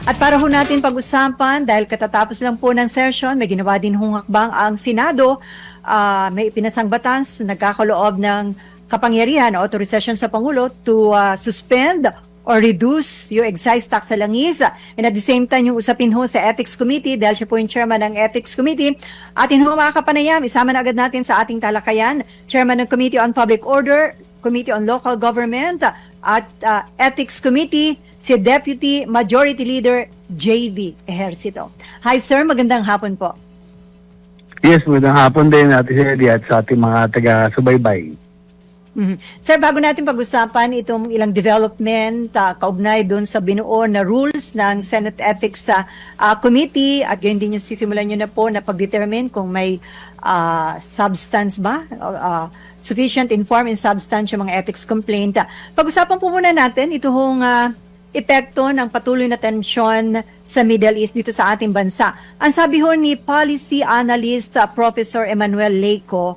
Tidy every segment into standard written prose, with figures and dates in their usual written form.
At para ho natin pag-usapan, dahil katatapos lang po ng session, may ginawa din hong hakbang ang Senado, may ipinasang batas, nagkakaloob ng kapangyarihan o authorization sa Pangulo to suspend or reduce yung excise tax sa langis. And at the same time, yung usapin ho sa Ethics Committee, dahil siya po yung chairman ng Ethics Committee, atin ho mga kapanayam, isama na agad natin sa ating talakayan, chairman ng Committee on Public Order, Committee on Local Government, at Ethics Committee, si Deputy Majority Leader J.V. Ejercito. Hi sir, magandang hapon po. Yes, magandang hapon din Ate Shelly at sa ating mga taga-subaybay. Sir, bago natin pag-usapan itong ilang development kaugnay doon sa binuo na rules ng Senate Ethics Committee at gayon din yung sisimulan nyo na po na pag-determine kung may substance ba, sufficient informed and substance yung mga ethics complaint. Pag-usapan po muna natin itong epekto ng patuloy na tensyon sa Middle East dito sa ating bansa. Ang sabi ho ni Policy Analyst Professor Emmanuel Leyco,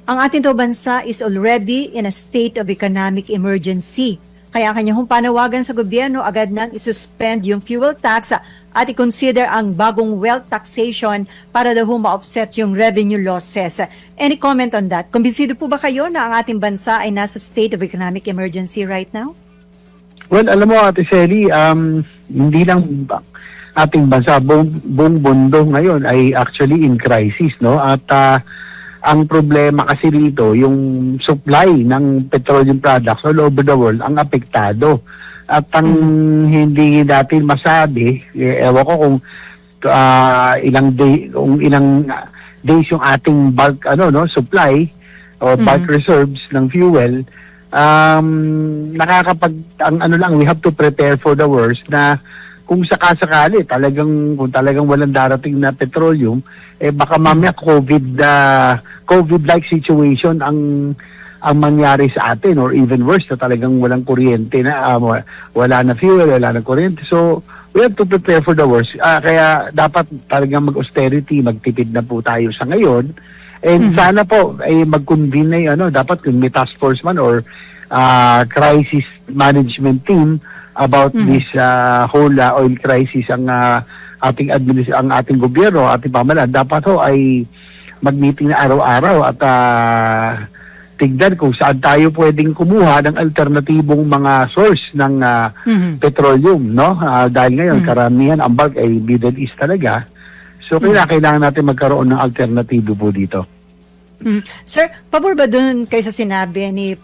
ang ating bansa is already in a state of economic emergency. Kaya kanya hong panawagan sa gobyerno agad nang isuspend yung fuel tax at i-consider ang bagong wealth taxation para daw ma-offset yung revenue losses. Any comment on that? Kumbinsido po ba kayo na ang ating bansa ay nasa state of economic emergency right now? Well, alam mo Ate Shelly, hindi lang ating bansa, buong mundo ngayon ay actually in crisis, no? At ang problema kasi dito, yung supply ng petroleum products all over the world ang apektado. At ang hindi natin masabi, ewan ko kung ilang days yung ating bulk supply o bulk reserves ng fuel. We have to prepare for the worst na kung sakasakali kung talagang walang darating na petroleum, baka mamaya COVID-like situation ang mangyari sa atin, or even worse na talagang walang kuryente na, wala na fuel, wala na kuryente. So we have to prepare for the worst. Kaya dapat talagang mag-austerity, magtipid na po tayo sa ngayon. And sana po ay mag-convene dapat kung may task force man or crisis management team about this whole oil crisis ang ating gobyerno, ating pamahalaan, dapat ho ay mag-meeting na araw-araw at tignan kung saan tayo pwedeng kumuha ng alternatibong mga source ng petroleum, no? Dahil ngayon karamihan ang bulk ay Middle East talaga. So kailangan natin magkaroon ng alternatibo po dito. Sir, pabor ba dun kayo sa sinabi ni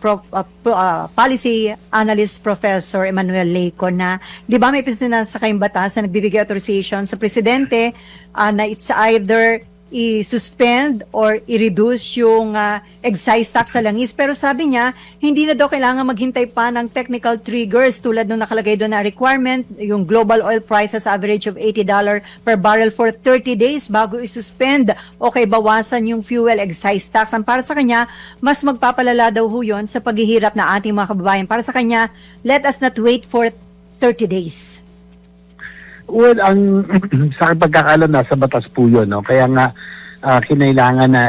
Policy Analyst Professor Emmanuel Leyco na, di ba may pinasa kayong batas na nagbibigay authorization sa Presidente na it's either i-suspend or i-reduce yung excise tax sa langis. Pero sabi niya, hindi na daw kailangan maghintay pa ng technical triggers tulad nung nakalagay doon na requirement, yung global oil prices average of $80 per barrel for 30 days bago i-suspend o kay bawasan yung fuel excise tax. Ang para sa kanya, mas magpapalala daw ho yun sa paghihirap na ating mga kababayan. Para sa kanya, let us not wait for 30 days. Well, sa pagkakalam nasa batas po yun, no? Kaya nga kinailangan na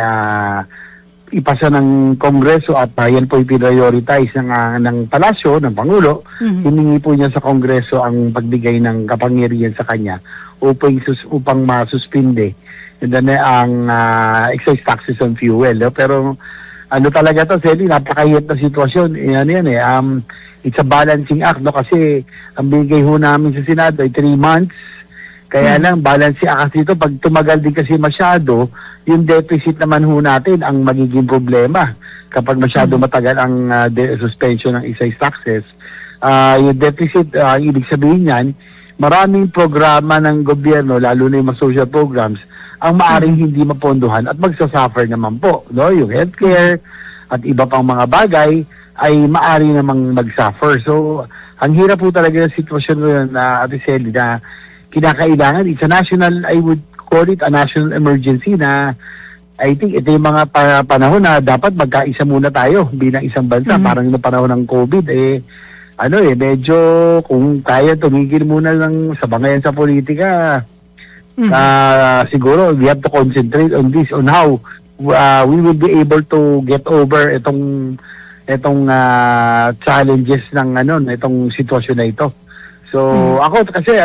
ipasa ng Kongreso at yan po i-prioritize ng Palasyo, ng Pangulo. Hiningi po niya sa Kongreso ang pagbigay ng kapangyarihan sa kanya upang masuspinde ang excise taxes on fuel. No? Pero talaga to, Sally, napakahirap na sitwasyon. It's a balancing act, no? Kasi ang bigay ho namin sa Senado ay 3 months. Kaya lang, balancing act dito, pag tumagal din kasi masyado, yung deficit naman ho natin ang magiging problema. Kapag masyado matagal ang suspension ng excise taxes, yung deficit, ibig sabihin yan, maraming programa ng gobyerno, lalo na yung mga social programs, ang maaring hindi mapondohan at magsasuffer naman po. No? Yung healthcare at iba pang mga bagay, ay maari namang mag-suffer. So, ang hirap po talaga ng sitwasyon ngayon na Ate Shelly na kinakailangan. It's a national, I would call it a national emergency na I think ito yung mga panahon na dapat magkaisa muna tayo bilang isang bansa. Parang yung panahon ng COVID, medyo kung kaya tumigil muna ng sabangayan sa politika, siguro we have to concentrate on this, on how we will be able to get over itong challenges ng itong sitwasyon na ito. So ako kasi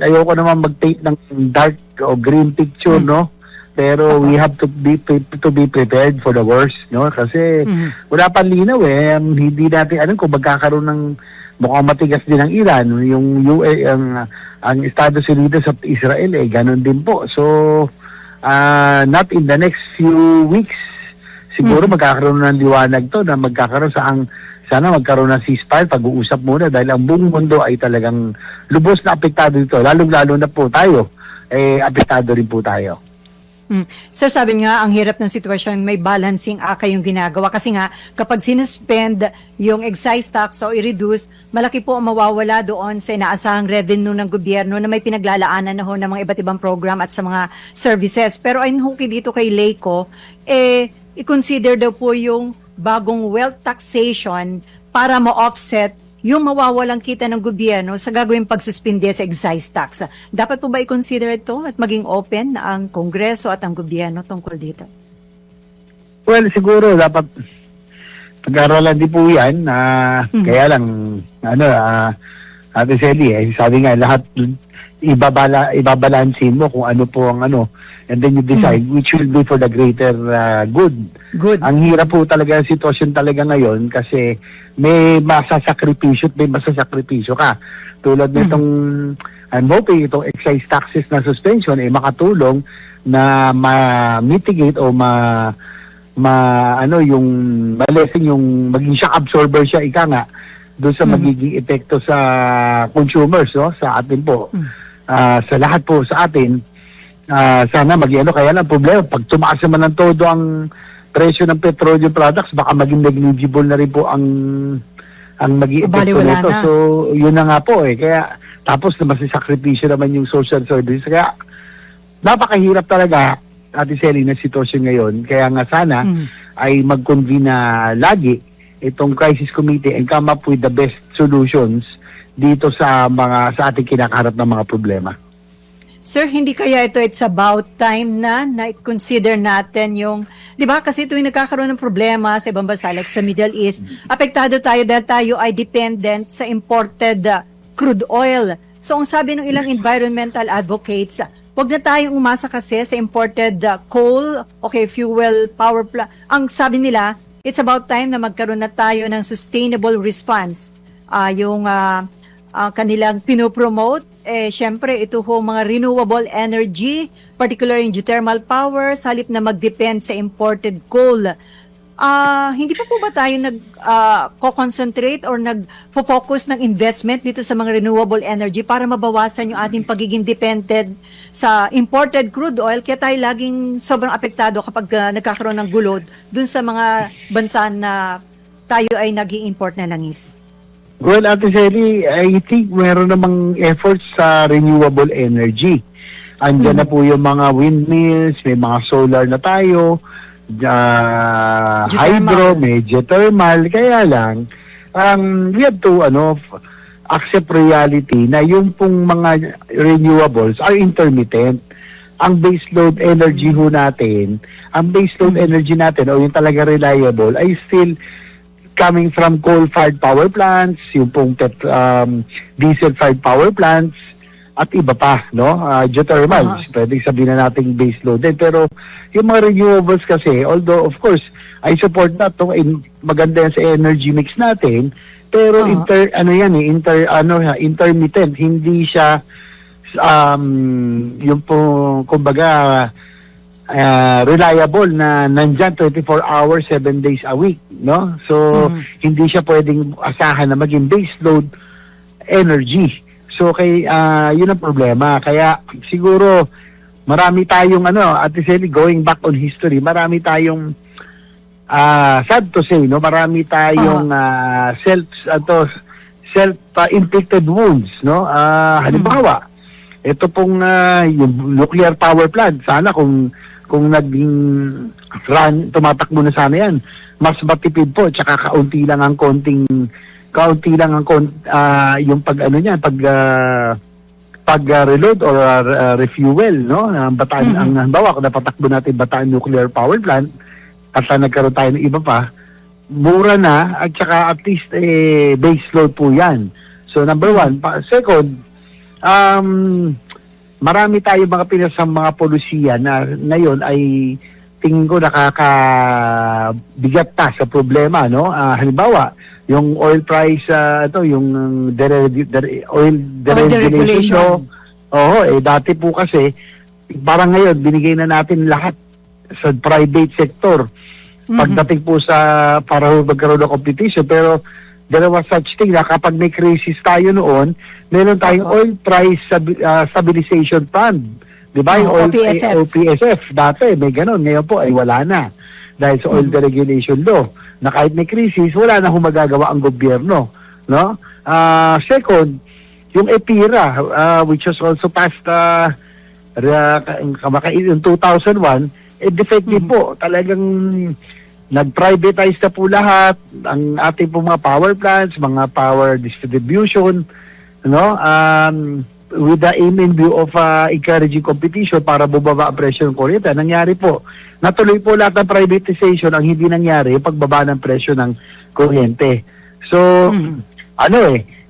ayoko naman mag-paint ng dark o green picture, no? Pero we have to be prepared for the worst, no? Kasi wala pang linaw eh. Hindi natin alam kung magkakaroon ng mukhang matigas din ang Iran, yung ang Estados Unidos at Israel eh ganun din po. So not in the next few weeks siguro magkakaroon ng liwanag to na magkakaroon sana magkaroon ng ceasefire, pag-uusap muna dahil ang buong mundo ay talagang lubos na apektado dito. Lalo na po tayo, apektado rin po tayo. Sir, sabi nga, ang hirap ng sitwasyon, may balancing yung ginagawa. Kasi nga, kapag sinuspend yung excise tax o i-reduce, malaki po ang mawawala doon sa inaasahang revenue ng gobyerno na may pinaglalaanan na ho ng mga iba't ibang program at sa mga services. Pero ayun ho dito kay Leico, i-consider daw po yung bagong wealth taxation para ma-offset yung mawawalang kita ng gobyerno sa gagawing pagsuspinde sa excise tax. Dapat po ba i-consider ito at maging open ang Kongreso at ang gobyerno tungkol dito? Well, siguro dapat pag-aralan din po yan. Kaya lang, Ate Sally, sabi nga, lahat ibabalansin mo kung ano po ang and then you decide which will be for the greater good. Ang hirap po talaga ang sitwasyon talaga ngayon kasi may masasakripisyo ka. Tulad nitong I'm hoping itong excise taxes na suspension makatulong na ma-mitigate o yung ma-lessen yung maging shock absorber siya nga doon sa magiging epekto sa consumers, no, sa atin po. Sa lahat po sa atin, sana kaya lang problema pag tumaas naman ng todo ang presyo ng petroleum products, baka maging negligible na rin po ang maging epekto nito. So yun na nga po kaya tapos na masasakripisyo naman yung social service, kaya napakahirap talaga, Ate Sally, na sitwasyon ngayon. Kaya nga sana ay mag-convene na lagi itong crisis committee and come up with the best solutions dito sa ating kinakaharap ng mga problema. Sir, hindi kaya it's about time na i-consider natin yung, di ba, kasi tuwing nagkakaroon ng problema sa ibang bansa like sa Middle East, apektado tayo dahil tayo ay dependent sa imported crude oil. So, ang sabi ng ilang environmental advocates, wag na tayong umasa kasi sa imported coal, fuel power plant. Ang sabi nila, it's about time na magkaroon na tayo ng sustainable response. Kanilang pinopromote, syempre ito ho mga renewable energy, particularly in geothermal power, sa halip na mag-depend sa imported coal. Hindi pa po ba tayo nag-concentrate or nag-focus ng investment dito sa mga renewable energy para mabawasan yung ating pagiging dependent sa imported crude oil, kaya tayo laging sobrang apektado kapag nagkakaroon ng gulod dun sa mga bansa na tayo ay nag-i-import na langis? Well, Ate Sally, I think meron namang efforts sa renewable energy. Andiyan na po yung mga windmills, may mga solar na tayo, hydro, may geothermal. Kaya lang, we have to accept reality na yung pong mga renewables are intermittent. Ang baseload energy natin o yung talaga reliable ay still coming from coal-fired power plants, yung pong diesel-fired power plants, at iba pa, no? Geothermal, pwede sabihin na natin baseload din. Pero yung mga renewables kasi, although of course, I support that, maganda yan sa energy mix natin, pero intermittent, hindi siya yung po, kumbaga, reliable na nandyan 24 hours, 7 days a week, no? So, hindi siya pwedeng asahan na maging baseload energy. So, yun ang problema. Kaya, siguro, marami tayong, Ate Sally, going back on history, marami tayong, sad to say, no? Marami tayong self-inflicted wounds, no? Halimbawa, ito pong yung nuclear power plant, sana kung tumatakbo na sana yan, mas matipid po, tsaka kaunti lang ang yung pag-reload or refuel, no? Bataan, ang halimbawa, kung napatakbo natin Bataan Nuclear Power Plant, at nagkaroon tayo ng iba pa, mura na, at saka at least base load po yan. So number one. Second, marami tayo mga pinasang mga polisiya na ngayon ay tingin ko nakakabigat pa sa problema, no? Halimbawa, yung oil price, yung oil deregulation law. Oo, dati po kasi, parang ngayon, binigay na natin lahat sa private sector. Pagdating po sa, para magkaroon ng competition, pero there was such thing na kapag may crisis tayo noon, meron tayong oil price stabilization fund. Di ba? Yung OPSF. Dati, may ganon. Ngayon po, ay wala na. Dahil sa oil deregulation law, na kahit may crisis, wala na humagagawa ang gobyerno. No? Second, yung EPIRA, which was also passed in 2001, defective po. Talagang nag-privatize na po lahat. Ang ating po mga power plants, mga power distribution, no? With the aim in view of encouraging competition para bubaba ang presyo ng kuryente. Nangyari po, natuloy po lahat ng privatization. Ang hindi nangyari, yung pagbaba ng presyo ng kuryente. So,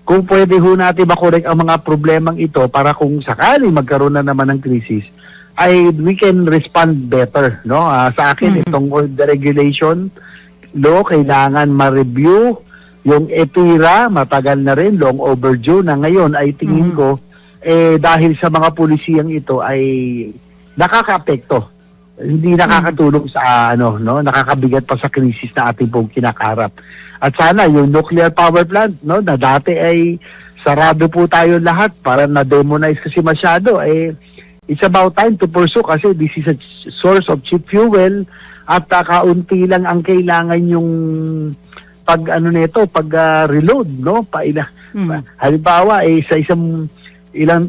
kung pwede ho natin makorek ang mga problemang ito para kung sakali magkaroon na naman ng krisis, ay we can respond better. No? Sa akin, itong deregulation law, kailangan ma-review. Yung EPIRA, matagal na rin, long overdue na ngayon ay tingin ko, dahil sa mga pulisiyang ito ay nakakaapekto. Hindi nakakatulong sa nakakabigat pa sa krisis na ating pong kinakarap. At sana yung nuclear power plant, no, na dati ay sarado po tayo lahat para na-demonize kasi masyado, it's about time to pursue kasi this is a source of cheap fuel at kaunti lang ang kailangan yung reload, no? Halimbawa, sa isang ilang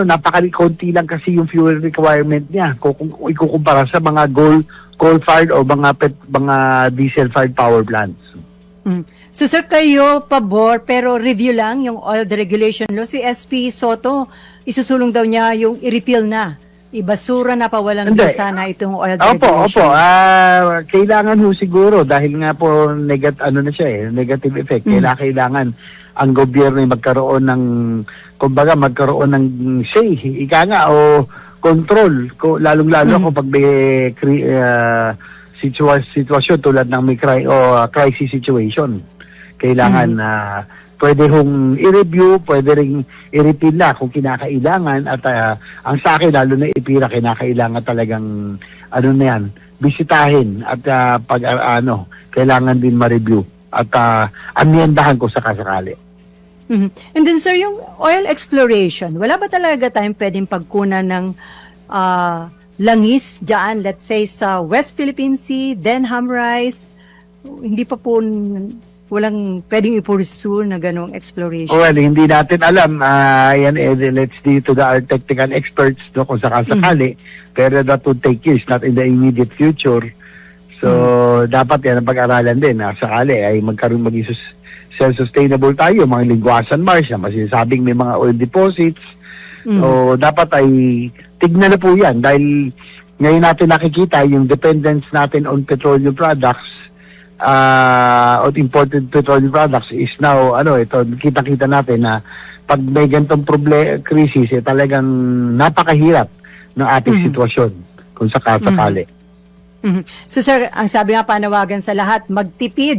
napakakonti lang kasi yung fuel requirement niya kung ikukumpara sa mga coal-fired o mga diesel-fired power plants. So sir, kayo pabor pero review lang yung oil deregulation law. Si SP Soto, isusulong daw niya yung i-repeal na. Ibasura na pawalang bisa na itong oil deregulation. Opo. Kailangan ho siguro dahil nga po negative effect. Kailangan ang gobyerno ay magkaroon ng say, o control, lalong-lalo kung pag may sitwasyon tulad ng may crisis situation. Kailangan pwede hong i-review, pwede ring i-repeal na kung kinakailangan at ang sa akin, lalo na EPIRA, kinakailangan talagang bisitahin at kailangan din ma-review at amyendahan ko sa kasakali. And then sir, yung oil exploration, wala ba talaga tayong pwedeng pagkunan ng langis dyan, let's say sa West Philippine Sea, Denham Rise, hindi pa po walang pwedeng i-pursue na ganong exploration? Well, hindi natin alam. Let's leave to our technical experts kung sakasakali. Pero that would take years, not in the immediate future. So, dapat yan ang pag-aralan din. Sakali ay magkaroon self-sustainable tayo, mga Linguasan Marsh na masasabing may mga oil deposits. So, dapat ay tignan na po yan dahil ngayon natin nakikita yung dependence natin on petroleum products on imported petroleum products is now, kita-kita natin na pag may ganitong krisis, talagang napakahirap ng ating sitwasyon kung sakasakali. So sir, ang sabi nga panawagan sa lahat, maghigpit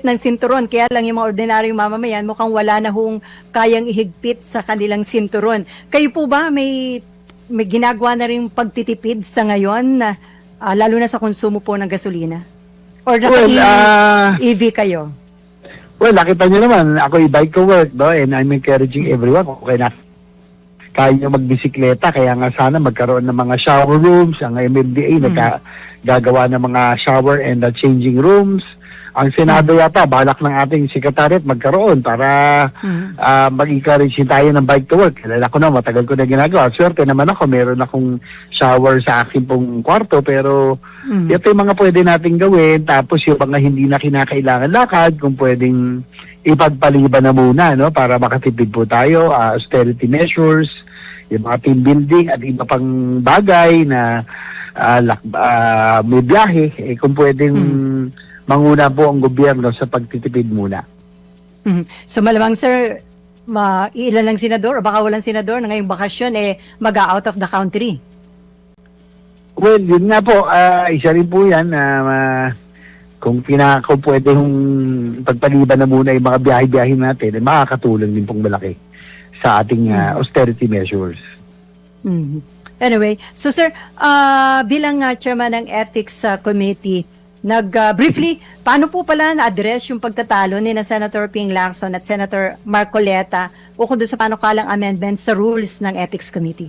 ng sinturon. Kaya lang yung mga ordinaryong mamamayan mukhang wala na hong kayang ihigpit sa kanilang sinturon. Kayo po ba may ginagawa na rin pagtitipid sa ngayon na lalo na sa konsumo po ng gasolina? Or EV kayo? Well, nakita niyo naman, ako i-bike to work, no? And I'm encouraging everyone, okay na kaya nyo magbisikleta, kaya nga sana magkaroon ng mga shower rooms. Ang MMDA nagagawa ng mga shower and changing rooms. Ang Senado yata, balak ng ating sekretariat magkaroon para mag-encourage tayo ng bike to work. Kilala ko na, matagal ko na ginagawa. Swerte naman ako, meron akong shower sa akin pong kwarto, pero ito yung mga pwede natin gawin. Tapos yung mga hindi na kinakailangan lakad, kung pwedeng ipagpaliban na muna, no, para makatipid po tayo, austerity measures, yung mga team building at iba pang bagay na may biyahe, kung pwedeng manguna po ang gobyerno sa pagtitipid muna. So malamang sir, ilan lang senador o baka walang senador na ngayong bakasyon mag-out of the country. Well, yun nga po, isa rin po yan kung pwede yung pagpaliban na muna yung mga biyahe-biyahe natin, makakatulong din pong malaki sa ating austerity measures. Mhm. Anyway, so sir, bilang chairman ng Ethics Committee, briefly, paano po pala na-address yung pagtatalo ni na Senator Ping Lacson at Senator Marcoleta ukol doon sa panukalang amendments sa rules ng Ethics Committee?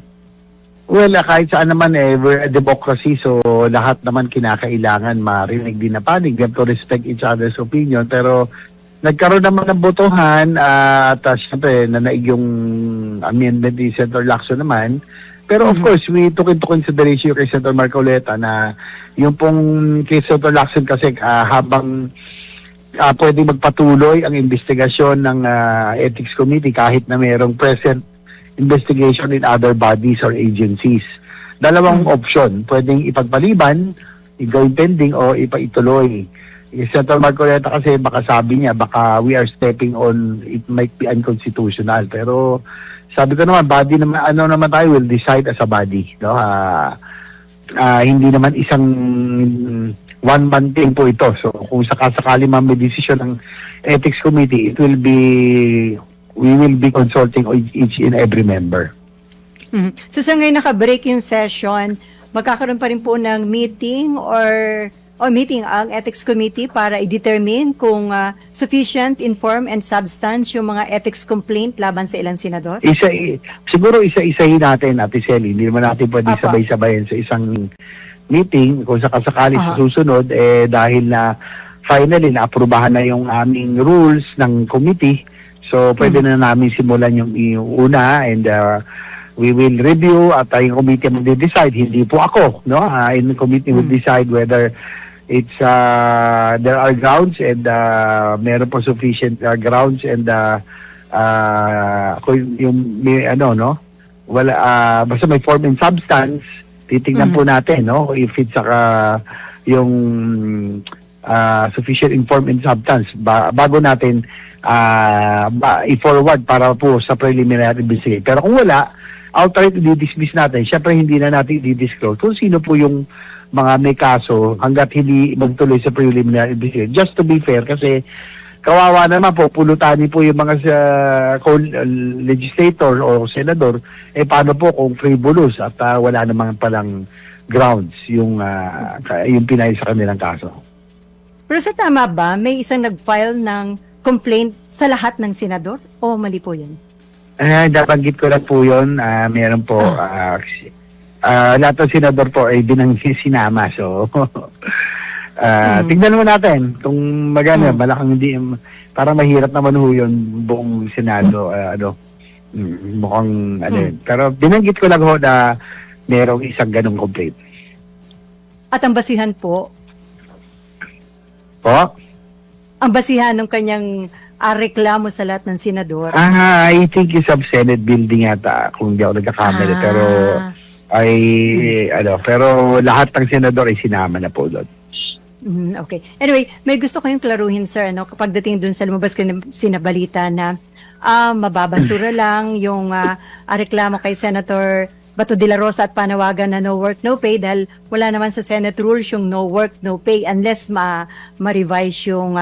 Well, kahit saan naman we're a democracy, so lahat naman kinakailangan marinig din na panig. We have to respect each other's opinion. Pero nagkaroon naman ng botohan at syempre nanaig yung amendment ni Senator Lacson naman. Pero of course, we took into consideration kay Senator Marcoleta na yung pong kay Senator Lacson kasi habang pwedeng magpatuloy ang investigasyon ng Ethics Committee kahit na mayroong present investigation in other bodies or agencies. Dalawang option, pwedeng ipagpaliban, i-going pending o ipaituloy. Senator Marcoleta kasi baka sabi niya, baka we are stepping on, it might be unconstitutional. Pero sabi ko naman, body naman, naman tayo will decide as a body. No? Hindi naman isang one-man thing po ito. So kung sakasakali may decision ng Ethics Committee, we will be consulting each and every member. So sir, ngayon naka-break yung session, magkakaroon pa rin po ng meeting meeting ang Ethics Committee para i-determine kung sufficient, informed, and substance yung mga ethics complaint laban sa ilang senador? Siguro isa-isahin natin, Ate Selly. Hindi naman natin pwede sabay-sabayin sa isang meeting kung sakasakali sa susunod, dahil na finally na-aprubahan na yung aming rules ng committee. So, pwede na namin simulan yung una and we will review at yung committee mag-decide. Hindi po ako, no? In the committee will decide whether it's there are grounds and meron po sufficient grounds and yung may wala basta may form and substance, titingnan po natin, no? If it's yung sufficient inform and substance bago natin i-forward para po sa preliminary investigation. Pero kung wala, outright i-dismiss natin. Siyempre hindi na natin i-disclose kung sino po yung mga may kaso hanggat hindi magtuloy sa preliminary investigation. Just to be fair, kasi kawawa naman po, pulutani po yung mga legislator o senador, paano po kung frivolous at wala namang palang grounds yung pinay sa kanilang kaso. Pero sir, tama ba? May isang nag-file ng complaint sa lahat ng senador? O mali po yun? Nabanggit ko lang po yun. Meron po, lahat ng senador po ay sinama. So, tignan mo natin kung malakang hindi, parang mahirap naman ho yun buong Senado. Mukhang, pero binanggit ko lang ho na merong isang ganong complaint. At ang basihan po? Po? Ang basihan ng kanyang reklamo sa lahat ng senador? I think it's of Senate building yata, kung hindi ako nagkakamali. Pero, pero lahat ng senador ay sinama na po doon. Okay. Anyway, may gusto kayong klaruhin, sir, kapag dating doon sa lumabas sinabalita na mababasura lang yung reklamo kay Senator Bato de la Rosa at panawagan na no work, no pay dahil wala naman sa Senate rules yung no work, no pay unless ma-revise yung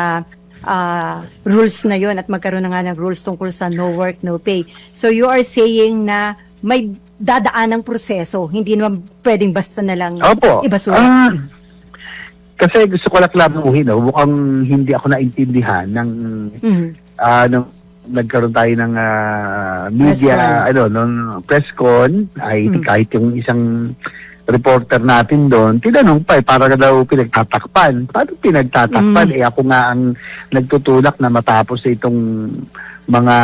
rules na yon at magkaroon na nga ng rules tungkol sa no work, no pay. So you are saying na may dadaan ng proseso, hindi naman pwedeng basta na lang ibasura. Kasi gusto ko lang klaruhin, mukhang hindi ako naintindihan ng nagkaroon tayo ng media, press con, ay kahit yung isang reporter natin doon, tinanong pa, para daw pinagtatakpan. Paano pinagtatakpan? Ako nga ang nagtutulak na matapos itong mga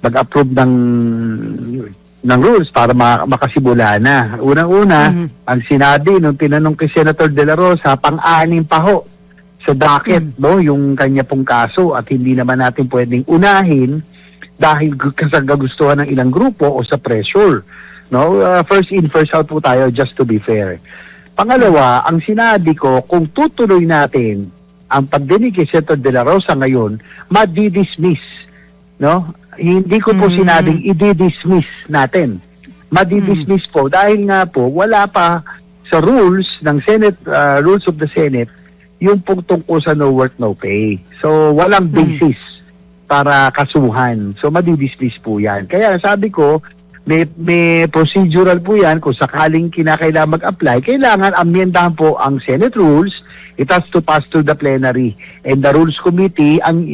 mag-approve ng rules para makasimula na. Unang-una, ang sinabi nung tinanong kay Senator De La Rosa, pang-anim pa ho sa docket, yung kanya pong kaso at hindi naman natin pwedeng unahin dahil sa kagustuhan ng ilang grupo o sa pressure. First in, first out po tayo, just to be fair. Pangalawa, ang sinabi ko, kung tutuloy natin ang pagdinig kay Senator De La Rosa ngayon, madi-dismiss no? Hindi ko po sinabing i-dismiss natin. Madi-dismiss po dahil nga po wala pa sa rules ng Senate, rules of the Senate, yung pong tungkol sa no work, no pay. So, walang basis para kasuhan. So, madi-dismiss po yan. Kaya sabi ko, may procedural po yan. Kung sakaling kinakailangan mag-apply, kailangan amyendahan po ang Senate rules. It has to pass through the plenary. And the Rules Committee ang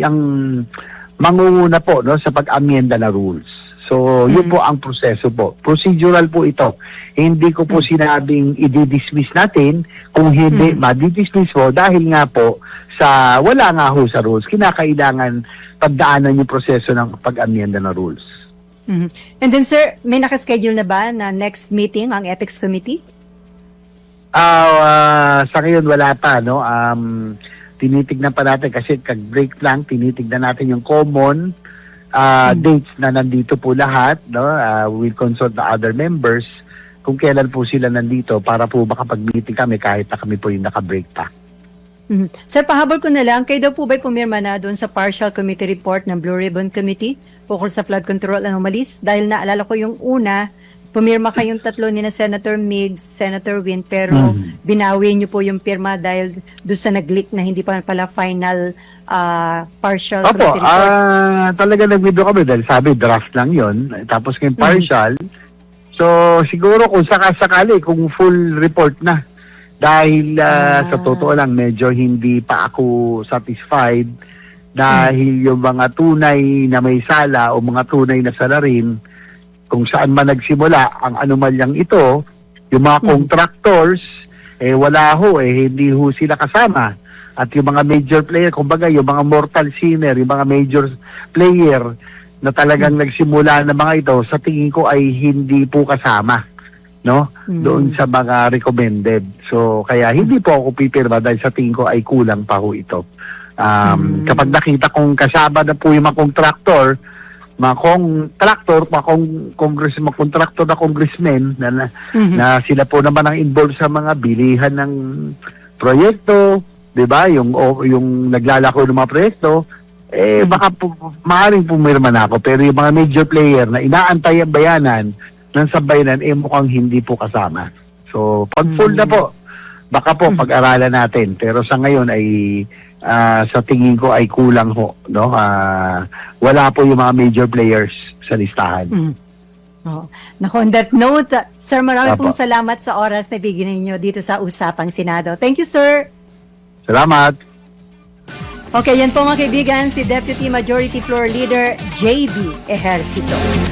mangunguna po, no, sa pag-amyenda na rules. So, yun po ang proseso po. Procedural po ito. Hindi ko po sinabing i-dismiss natin. Kung hindi, madi-dismiss po dahil nga po sa wala nga ho sa rules. Kinakailangan pagdaanan yung proseso ng pag-amyenda na rules. And then sir, may nakaschedule na ba na next meeting ang Ethics Committee? Sa ngayon wala pa, no? Tinitignan pa natin kasi kag-break lang, tinitignan natin yung common dates na nandito po lahat, no? We'll consult the other members kung kailan po sila nandito para po makapag-meeting kami kahit na kami po yung naka-break pa. Sir, pahabol ko na lang, kayo daw po ba'y pumirma na doon sa partial committee report ng Blue Ribbon Committee ukol sa flood control anomalies? Dahil naalala ko yung una, pumirma kayong tatlo ni na Senator Migs, Senator Win, pero binawi niyo po yung pirma dahil doon sa nag-leak na hindi pa pala final partial Opo, committee report. talaga nag-video kami dahil sabi draft lang yon. Tapos yung partial, so siguro kung sakasakali, kung full report na. Dahil sa totoo lang, medyo hindi pa ako satisfied dahil yung mga tunay na may sala o mga tunay na salarin, kung saan man nagsimula ang anomalyang ito, yung mga contractors, wala ho, hindi ho sila kasama. At yung mga major player, kumbaga yung mga mortal sinner, yung mga major player na talagang nagsimula na mga ito, sa tingin ko ay hindi po kasama, no? Doon sa mga recommended. So, kaya hindi po ako pipirma dahil sa tingin ko ay kulang pa ho ito. Kapag nakita kong kasama na po yung mga contractor, mga contractor na congressmen na sila po naman ang involved sa mga bilihan ng proyekto, 'di ba? Yung naglalako ng mga proyekto, baka maaaring pumirma na ako, pero yung mga major player na inaantay ang bayanan ng sambayanan, mukhang hindi po kasama. So, pag full na po, baka po pag-aralan natin. Pero sa ngayon ay sa tingin ko ay kulang ho, no? Wala po yung mga major players sa listahan. Naku, on that note, sir, marami pong salamat sa oras na bigyan ninyo dito sa Usapang Senado. Thank you, sir. Salamat. Okay, yan po mga kaibigan, si Deputy Majority Floor Leader J.B. Ejercito.